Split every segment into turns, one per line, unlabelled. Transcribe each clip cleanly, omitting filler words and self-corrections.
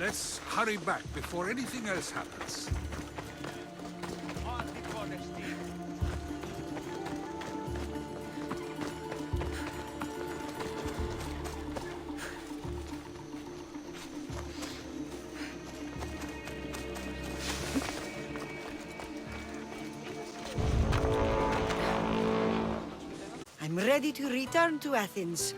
Let's hurry back before anything else happens.
I'm ready to return to Athens.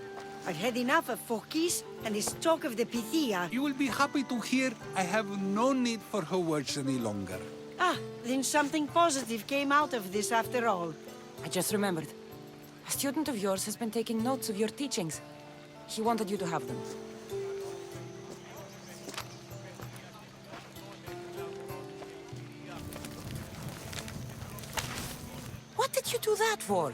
I've had enough of Phokis and this talk of the Pythia.
You will be happy to hear I have no need for her words any longer.
Ah, then something positive came out of this after all.
I just remembered. A student of yours has been taking notes of your teachings. He wanted you to have them. What did you do that for?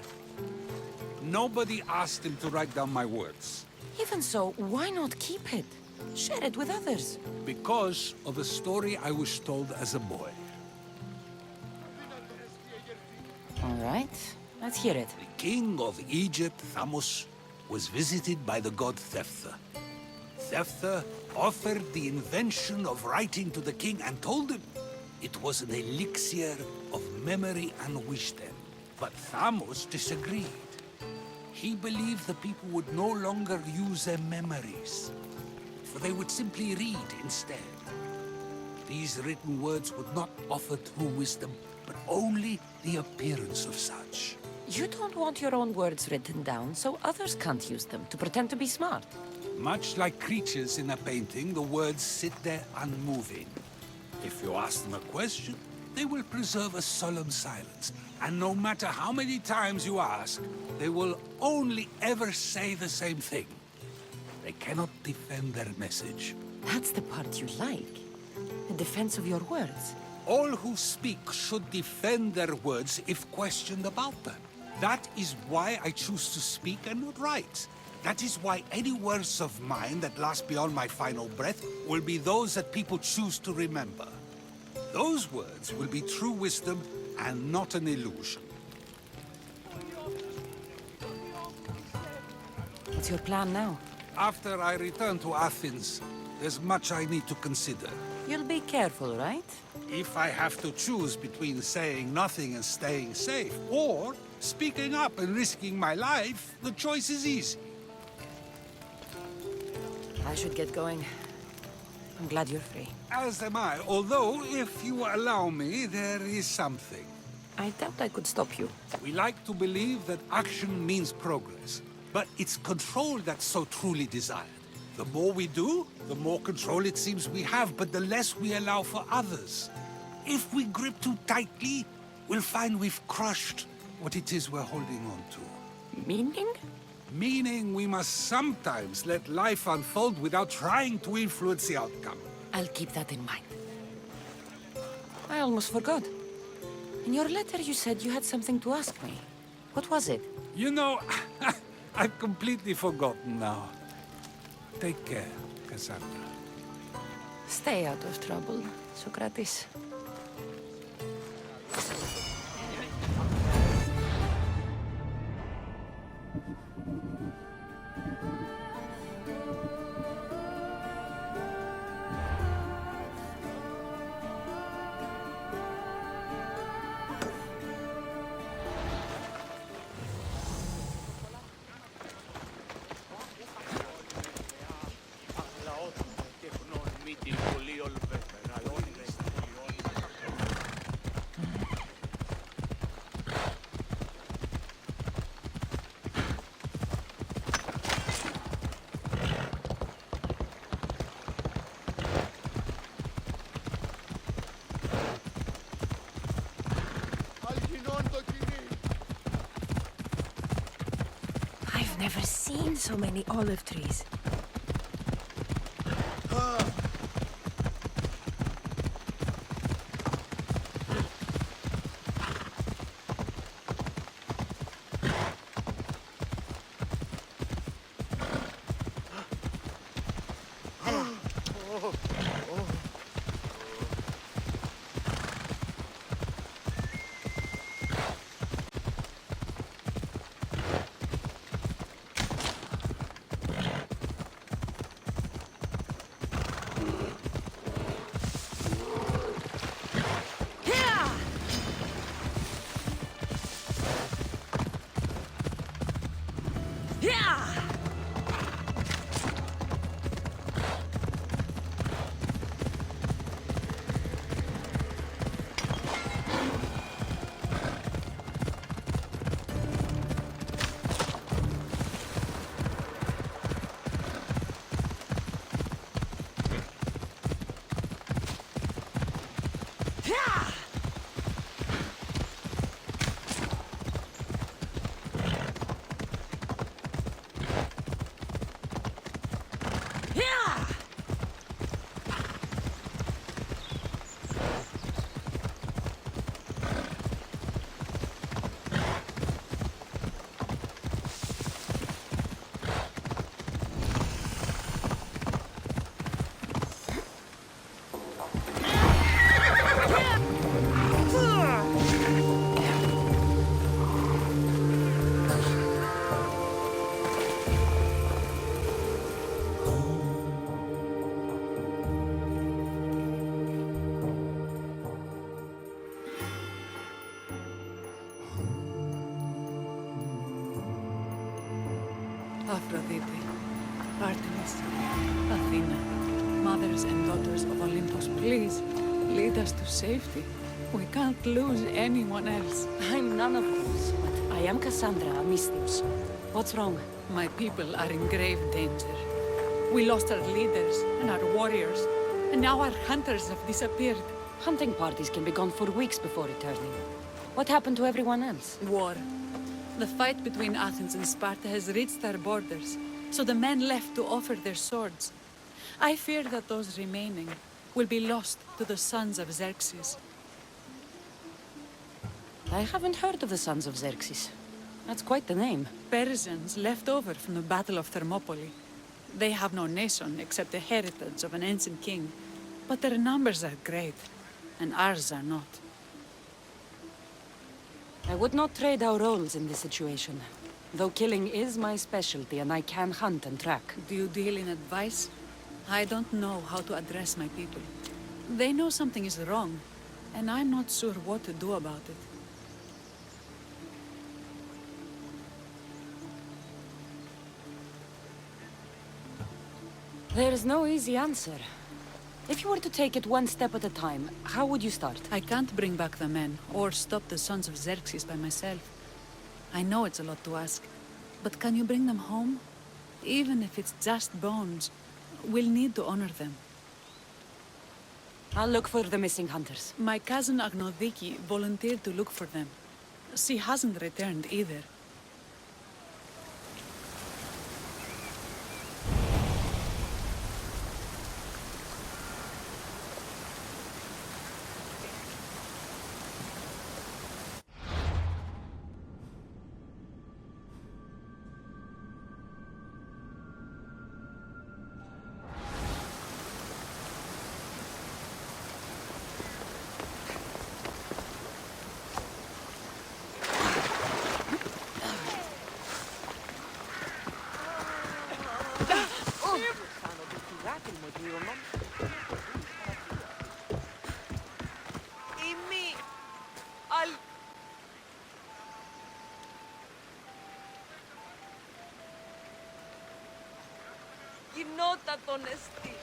Nobody asked him to write down my words.
Even so, why not keep it? Share it with others.
Because of a story I was told as a boy.
All right, let's hear it.
The king of Egypt, Thamos, was visited by the god Thephtha. Thephtha offered the invention of writing to the king and told him it was an elixir of memory and wisdom. But Thamos disagreed. He believed the people would no longer use their memories, for they would simply read instead. These written words would not offer true wisdom, but only the appearance of such.
You don't want your own words written down, so others can't use them to pretend to be smart.
Much like creatures in a painting, the words sit there unmoving. If you ask them a question, they will preserve a solemn silence. And no matter how many times you ask, they will only ever say the same thing. They cannot defend their message.
That's the part you like. The defense of your words.
All who speak should defend their words if questioned about them. That is why I choose to speak and not write. That is why any words of mine that last beyond my final breath will be those that people choose to remember. Those words will be true wisdom and not an illusion.
What's your plan now?
After I return to Athens, there's much I need to consider.
You'll be careful, right?
If I have to choose between saying nothing and staying safe, or speaking up and risking my life, the choice is easy.
I should get going. I'm glad you're free.
As am I, although, if you allow me, there is something.
I doubt I could stop you.
We like to believe that action means progress, but it's control that's so truly desired. The more we do, the more control it seems we have, but the less we allow for others. If we grip too tightly, we'll find we've crushed what it is we're holding on to.
Meaning?
Meaning we must sometimes let life unfold without trying to influence the outcome.
I'll keep that in mind. I almost forgot. In your letter you said you had something to ask me. What was it?
You know, I've completely forgotten now. Take care, Cassandra.
Stay out of trouble, Socrates. I've never seen so many olive trees.
Aphrodite, Artemis, Athena, mothers and daughters of Olympus, please, lead us to safety. We can't lose anyone else.
I'm none of those, but I am Cassandra, a Mystius. What's wrong?
My people are in grave danger. We lost our leaders and our warriors, and now our hunters have disappeared.
Hunting parties can be gone for weeks before returning. What happened to everyone else?
War. The fight between Athens and Sparta has reached our borders, so the men left to offer their swords. I fear that those remaining will be lost to the sons of Xerxes.
I haven't heard of the Sons of Xerxes. That's quite the name.
Persians left over from the Battle of Thermopylae. They have no nation except the heritage of an ancient king, but their numbers are great, and ours are not.
I would not trade our roles in this situation. Though killing is my specialty and I can hunt and track.
Do you deal in advice? I don't know how to address my people. They know something is wrong, and I'm not sure what to do about it.
There's no easy answer. If you were to take it one step at a time, how would you start?
I can't bring back the men, or stop the sons of Xerxes by myself. I know it's a lot to ask, but can you bring them home? Even if it's just bones, we'll need to honor them.
I'll look for the missing hunters.
My cousin Agnodiki volunteered to look for them. She hasn't returned either.
Γινότα τον εστί.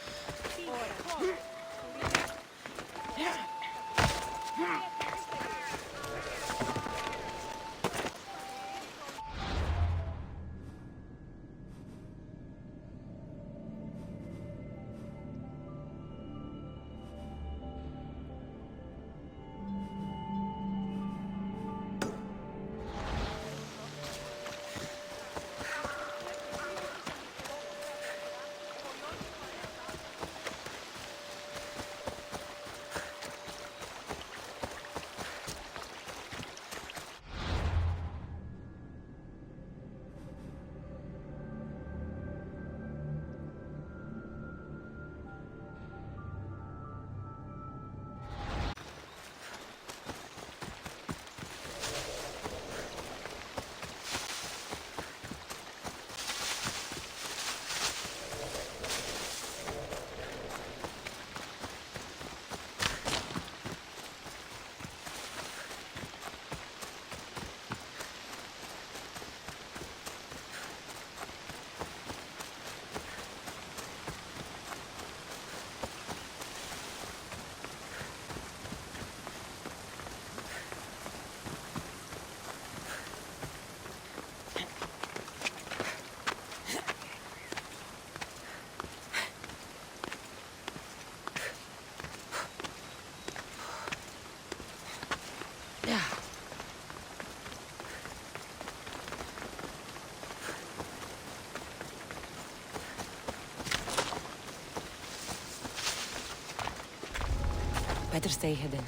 Better stay hidden.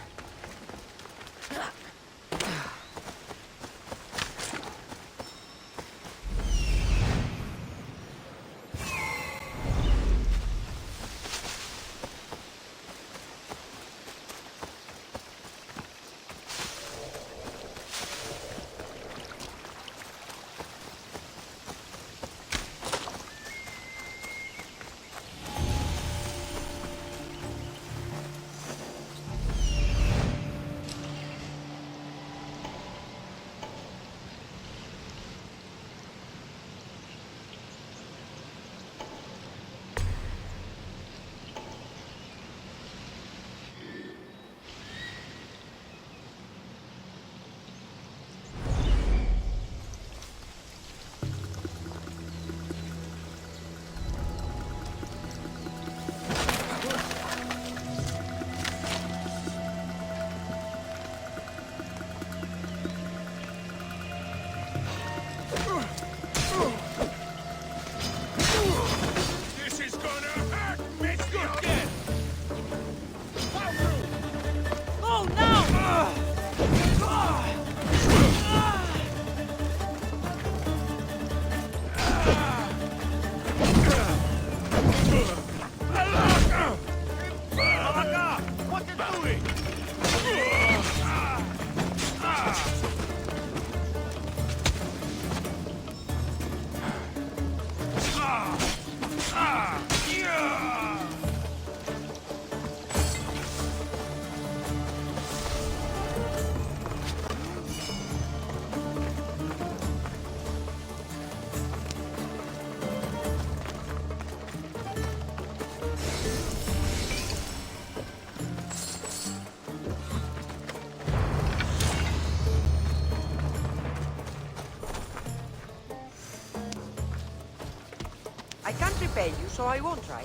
repay you, so I won't try.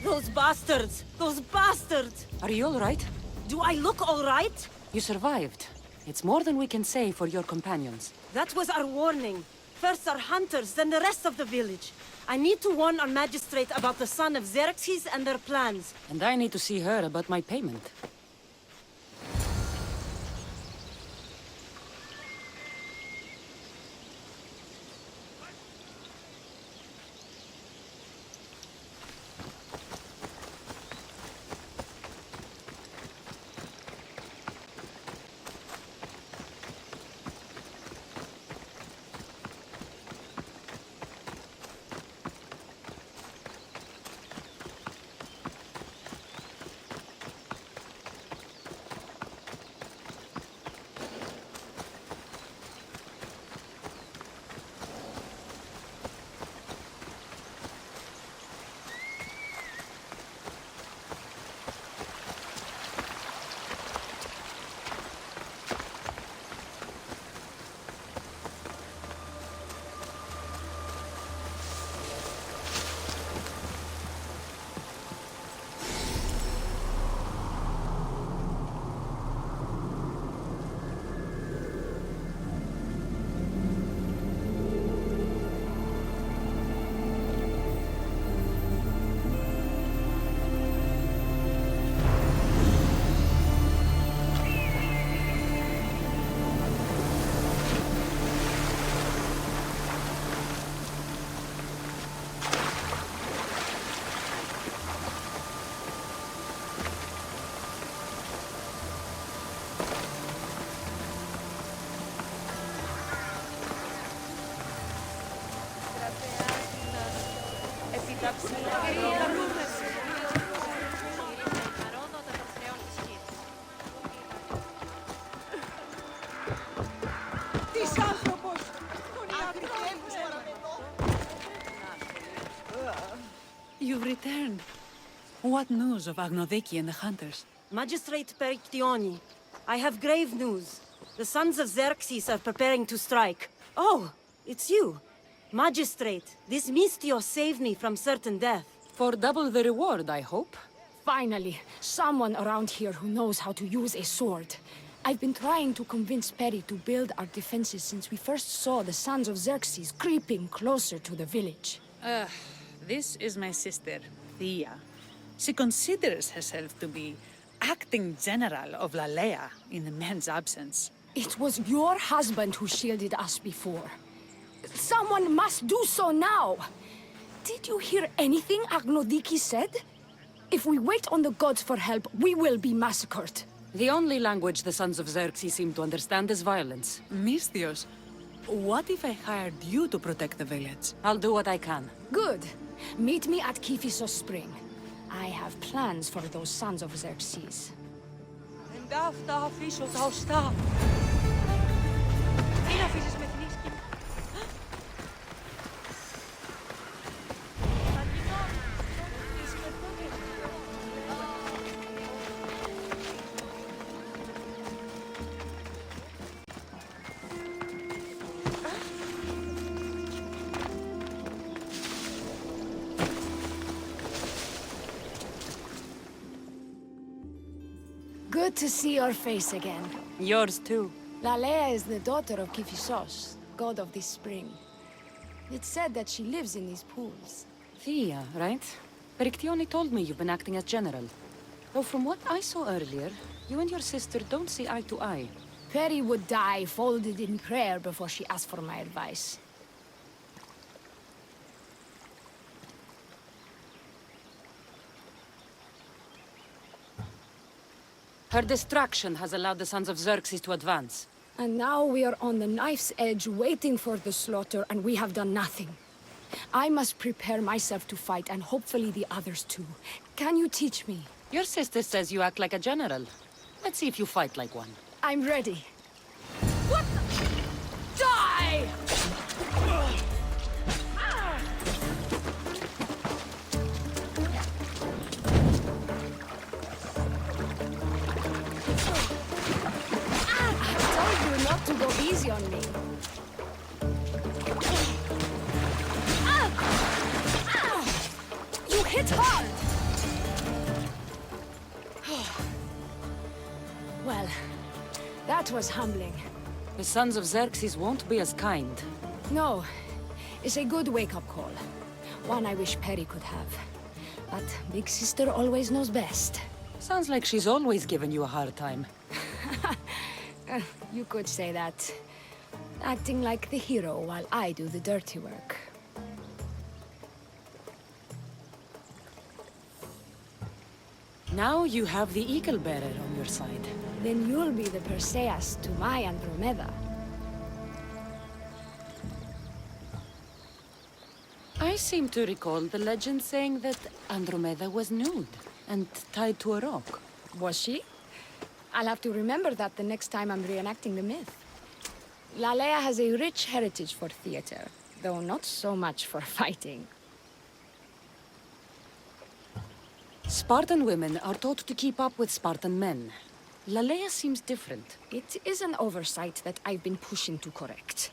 Those bastards! Those bastards!
Are you all right?
Do I look all right?
You survived. It's more than we can say for your companions.
That was our warning. First our hunters, then the rest of the village. I need to warn our magistrate about the son of Xerxes and their plans.
And I need to see her about my payment.
You've returned. What news of Agnodiki and the hunters?
Magistrate Perictioni, I have grave news. The sons of Xerxes are preparing to strike. Oh, it's you. Magistrate, this Mistio saved me from certain death.
For double the reward, I hope.
Finally, someone around here who knows how to use a sword. I've been trying to convince Peri to build our defenses since we first saw the sons of Xerxes creeping closer to the village.
This is my sister, Thea. She considers herself to be acting general of Lalea in the men's absence.
It was your husband who shielded us before. Someone must do so now! Did you hear anything Agnodiki said? If we wait on the gods for help, we will be massacred.
The only language the sons of Xerxes seem to understand is violence.
Misthios, what if I hired you to protect the village?
I'll do what I can.
Good. Meet me at Kiphisos Spring. I have plans for those sons of Xerxes.
And after officials, I'll stop. Μην αφήσεις με θνίσκει.
Good to see your face again.
Yours too.
Lalea is the daughter of Kiphisos, god of this spring. It's said that she lives in these pools.
Thea, right? Perictioni told me you've been acting as general. Though from what I saw earlier, you and your sister don't see eye to eye.
Peri would die folded in prayer before she asked for my advice.
Her distraction has allowed the sons of Xerxes to advance.
And now we are on the knife's edge waiting for the slaughter, and we have done nothing. I must prepare myself to fight, and hopefully the others too. Can you teach me?
Your sister says you act like a general. Let's see if you fight like one.
I'm ready.
What the?
easy on me. Ah! Ah! You hit hard! Well, that was humbling.
The Sons of Xerxes won't be as kind.
No, it's a good wake-up call. One I wish Perry could have. But Big Sister always knows best.
Sounds like she's always given you a hard time.
You could say that. Acting like the hero while I do the dirty work.
Now you have the Eagle Bearer on your side.
Then you'll be the Perseus to my Andromeda.
I seem to recall the legend saying that Andromeda was nude and tied to a rock.
Was she? I'll have to remember that the next time I'm reenacting the myth. Lalea has a rich heritage for theater, though not so much for fighting.
Spartan women are taught to keep up with Spartan men. Lalea seems different.
It is an oversight that I've been pushing to correct.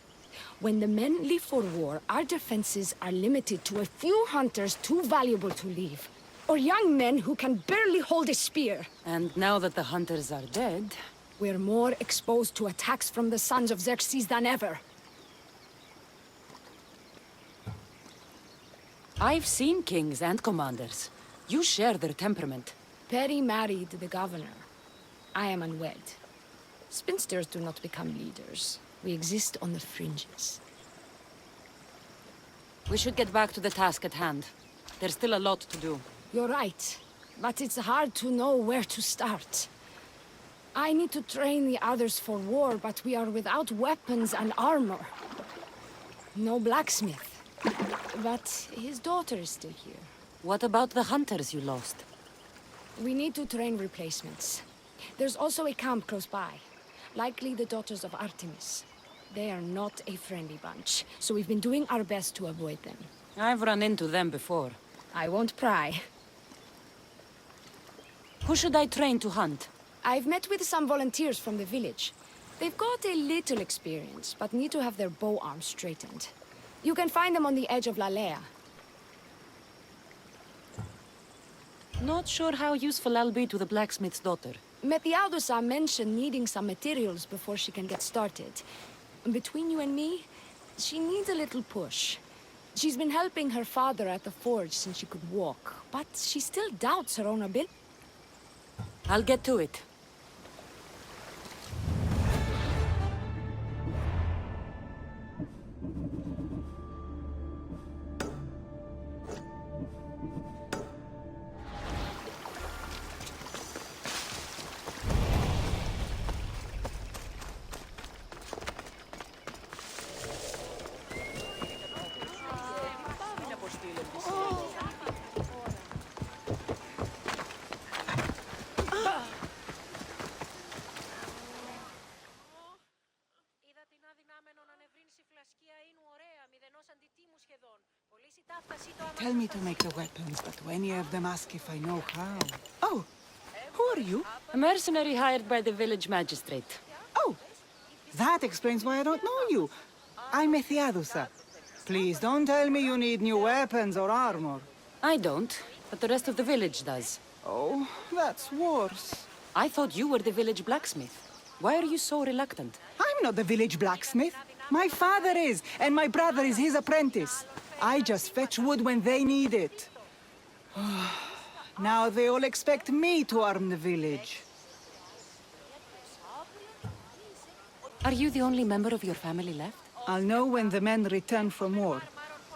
When the men leave for war, our defenses are limited to a few hunters too valuable to leave. Or young men who can barely hold a spear.
And now that the hunters are dead...
We're more exposed to attacks from the Sons of Xerxes than ever.
I've seen kings and commanders. You share their temperament.
Perry married the governor. I am unwed. Spinsters do not become leaders. We exist on the fringes.
We should get back to the task at hand. There's still a lot to do.
You're right, but it's hard to know where to start. I need to train the others for war, but we are without weapons and armor. No blacksmith. But his daughter is still here.
What about the hunters you lost?
We need to train replacements. There's also a camp close by. Likely the daughters of Artemis. They are not a friendly bunch, so we've been doing our best to avoid them.
I've run into them before.
I won't pry.
Who should I train to hunt?
I've met with some volunteers from the village. They've got a little experience, but need to have their bow arms straightened. You can find them on the edge of Lalea.
Not sure how useful I'll be to the blacksmith's daughter.
Methiadusa mentioned needing some materials before she can get started. Between you and me, she needs a little push. She's been helping her father at the forge since she could walk, but she still doubts her own ability.
I'll get to it.
Tell me to make the weapons, but when any of them ask if I know how... Oh, who are you?
A mercenary hired by the village magistrate.
Oh, that explains why I don't know you. I'm Methiadusa. Please don't tell me you need new weapons or armor.
I don't, but the rest of the village does.
Oh, that's worse.
I thought you were the village blacksmith. Why are you so reluctant?
I'm not the village blacksmith. My father is, and my brother is his apprentice. I just fetch wood when they need it. Now they all expect me to arm the village.
Are you the only member of your family left?
I'll know when the men return from war.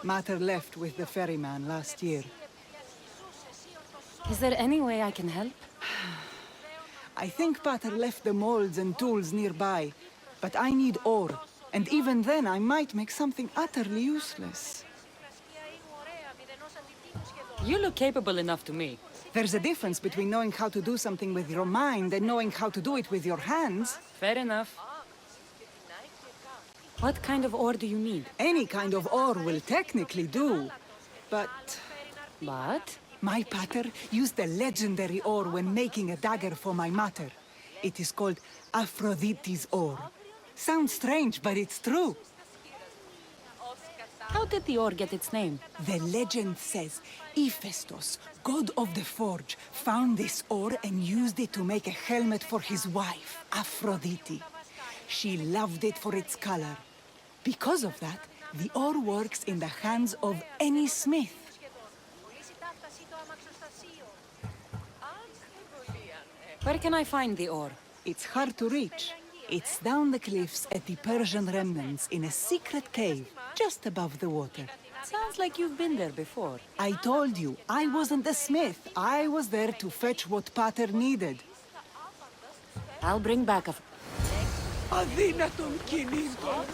Mater left with the ferryman last year.
Is there any way I can help?
I think Pater left the molds and tools nearby, but I need ore, and even then I might make something utterly useless.
You look capable enough to me.
There's a difference between knowing how to do something with your mind and knowing how to do it with your hands.
Fair enough. What kind of ore do you need?
Any kind of ore will technically do, but...
But?
My pater used the legendary ore when making a dagger for my mater. It is called Aphrodite's ore. Sounds strange, but it's true.
How did the ore get its name?
The legend says Hephaestus, god of the forge, found this ore and used it to make a helmet for his wife, Aphrodite. She loved it for its color. Because of that, the ore works in the hands of any smith.
Where can I find the ore?
It's hard to reach. It's down the cliffs at the Persian remnants in a secret cave, just above the water.
Sounds like you've been there before.
I told you, I wasn't a smith. I was there to fetch what Pater needed.
I'll bring back a...
Αδύνατον κινήτων.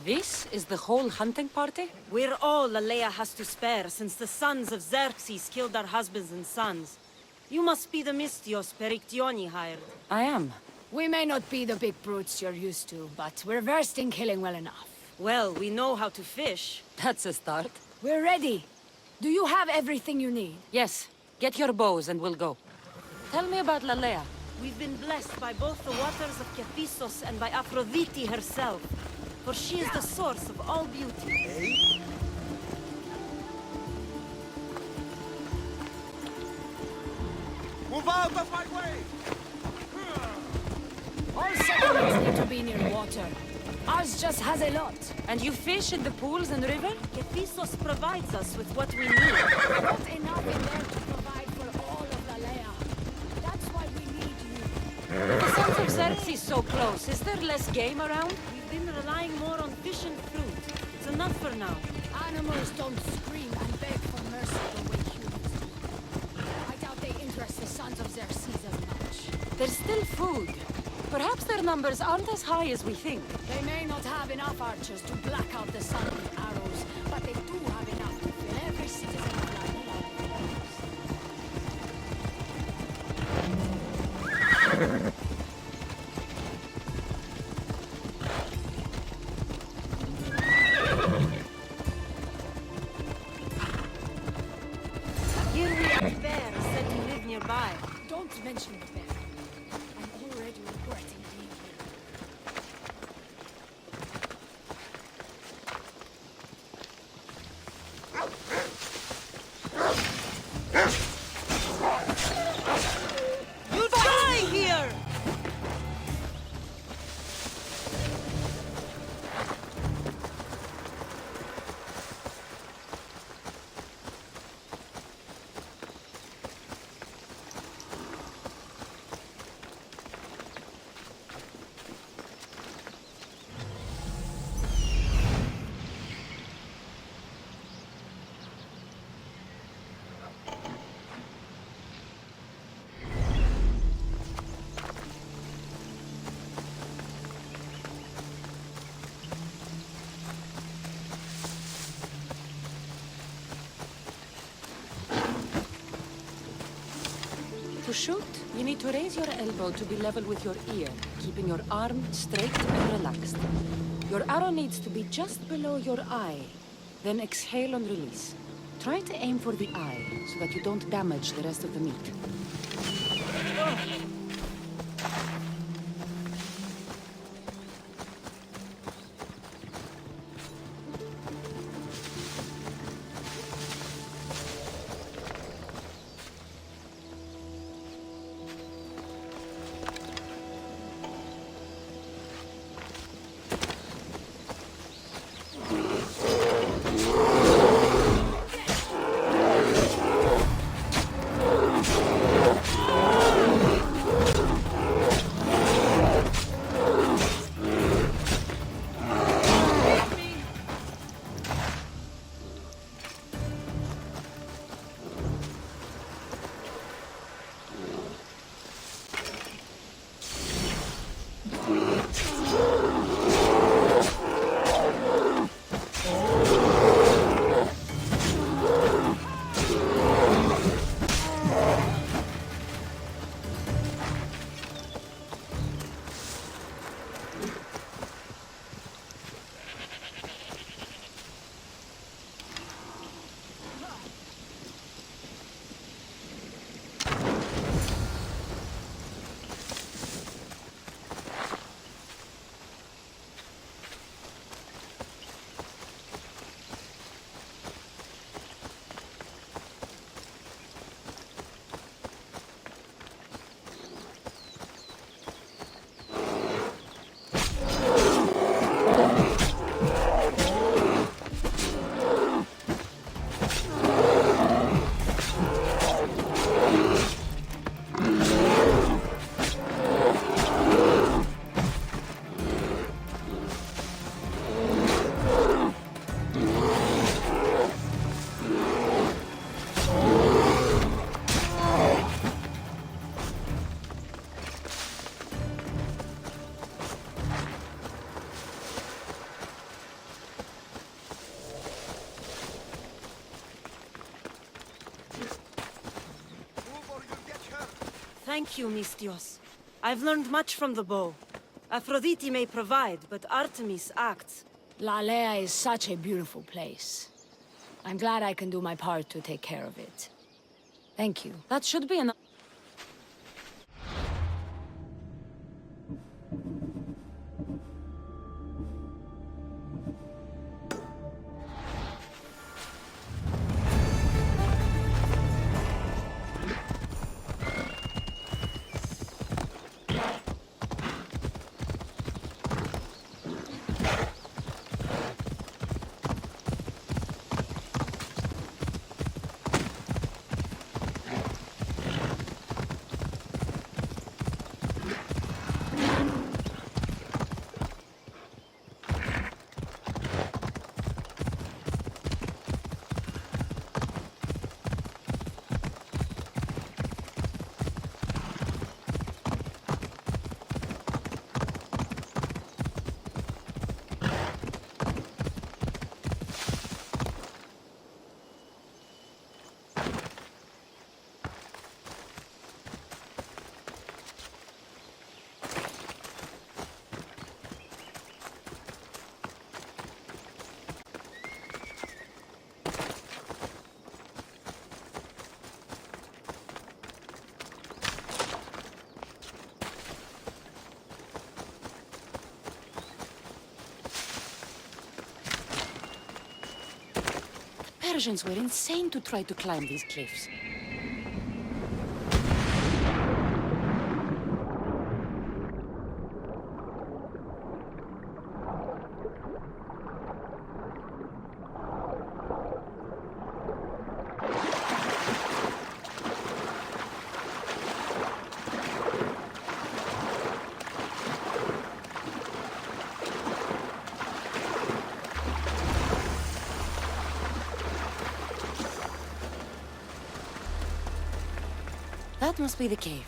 This is the whole hunting party?
We're all Aleia has to spare since the sons of Xerxes killed our husbands and sons. You must be the Mystios Perictioni hired.
I am.
We may not be the big brutes you're used to, but we're versed in killing well enough.
Well, we know how to fish.
That's a start.
We're ready. Do you have everything you need?
Yes. Get your bows and we'll go. Tell me about Lalea.
We've been blessed by both the waters of Kephissos and by Aphrodite herself. For she is the source of all beauty.
Move out of my way!
All settlements need to be near water. Ours just has a lot.
And you fish in the pools and river?
Kephissos provides us with what we need.
Not enough in there to provide for all of Lalea. That's why we need you.
The sons of Xerxes so close. Is there less game around?
We've been relying more on fish and fruit. It's enough for now.
Animals don't scream and beg for mercy the way humans do. I doubt they interest the sons of Xerxes as much.
There's still food. Perhaps their numbers aren't as high as we think.
They may not have enough archers to black out the sun with arrows, but they do have enough to fill every citizen of Lalea with arrows.
Here we have bears said to live nearby.
Don't mention the bear. I'm already regretting being here.
You'll die here!
To shoot, you need to raise your elbow to be level with your ear, keeping your arm straight and relaxed. Your arrow needs to be just below your eye. Then exhale and release. Try to aim for the eye, so that you don't damage the rest of the meat.
Thank you, Mistios. I've learned much from the bow. Aphrodite may provide, but Artemis acts.
Lalea is such a beautiful place. I'm glad I can do my part to take care of it. Thank you.
That should be enough. Persians were insane to try to climb these cliffs. That must be the cave.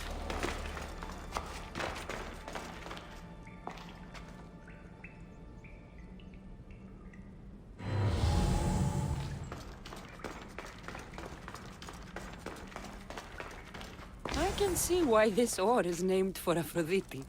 I can see why this ore is named for Aphrodite.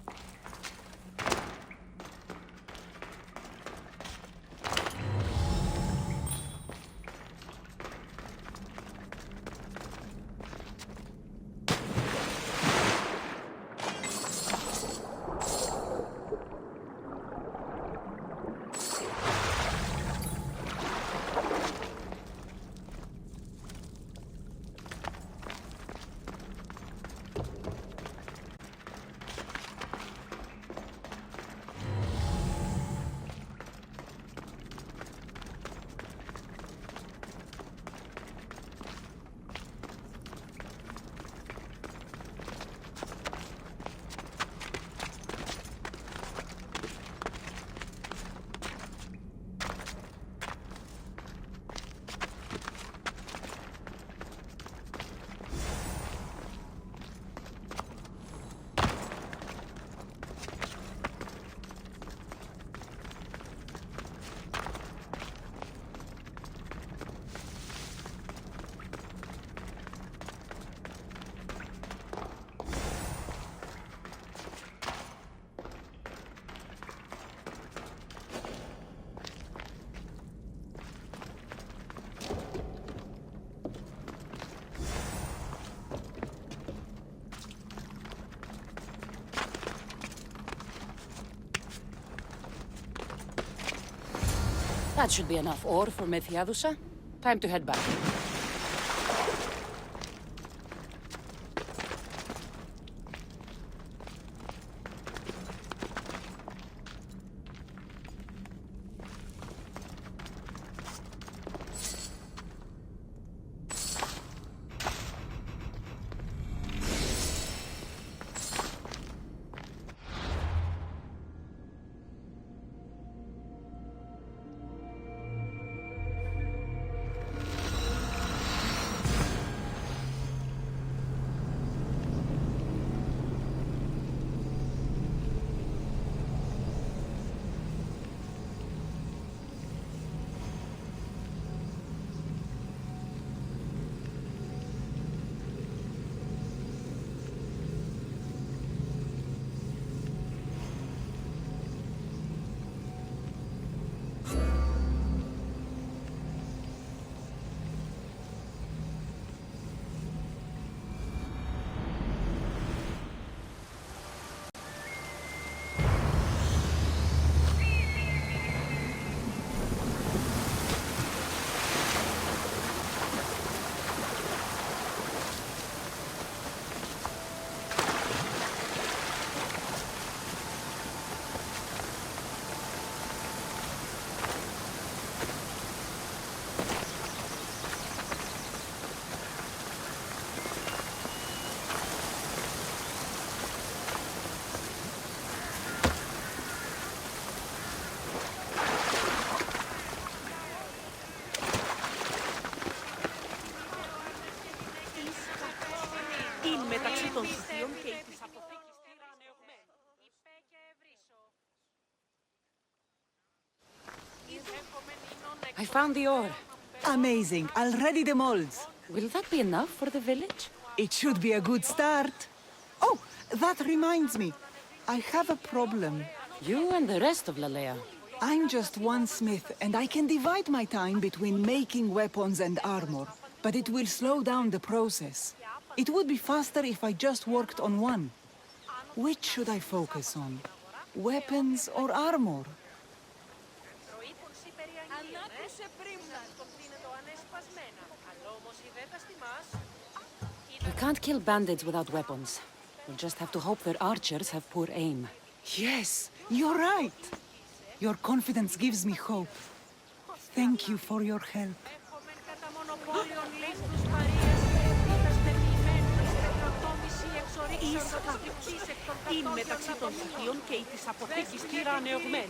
That should be enough ore for Methiadusa. Time to head back.
μεταξύ των στοιχείων και της αποθήκης τύρα ανεωγμένη.
I found the ore.
Amazing. I'll ready the molds.
Will that be enough for the village?
It should be a good start. Oh, that reminds me. I have a problem.
You and the rest of Lalea.
I'm just one smith, and I can divide my time between making weapons and armor, but it will slow down the process. It would be faster if I just worked on one. Which should I focus on? Weapons or armor?
We can't kill bandits without weapons. We'll just have to hope their archers have poor aim.
Yes, you're right. Your confidence gives me hope. Thank you for your help.
Είναι μεταξύ των στοιχείων και η της αποθήκης τύρα ανεωγμένη.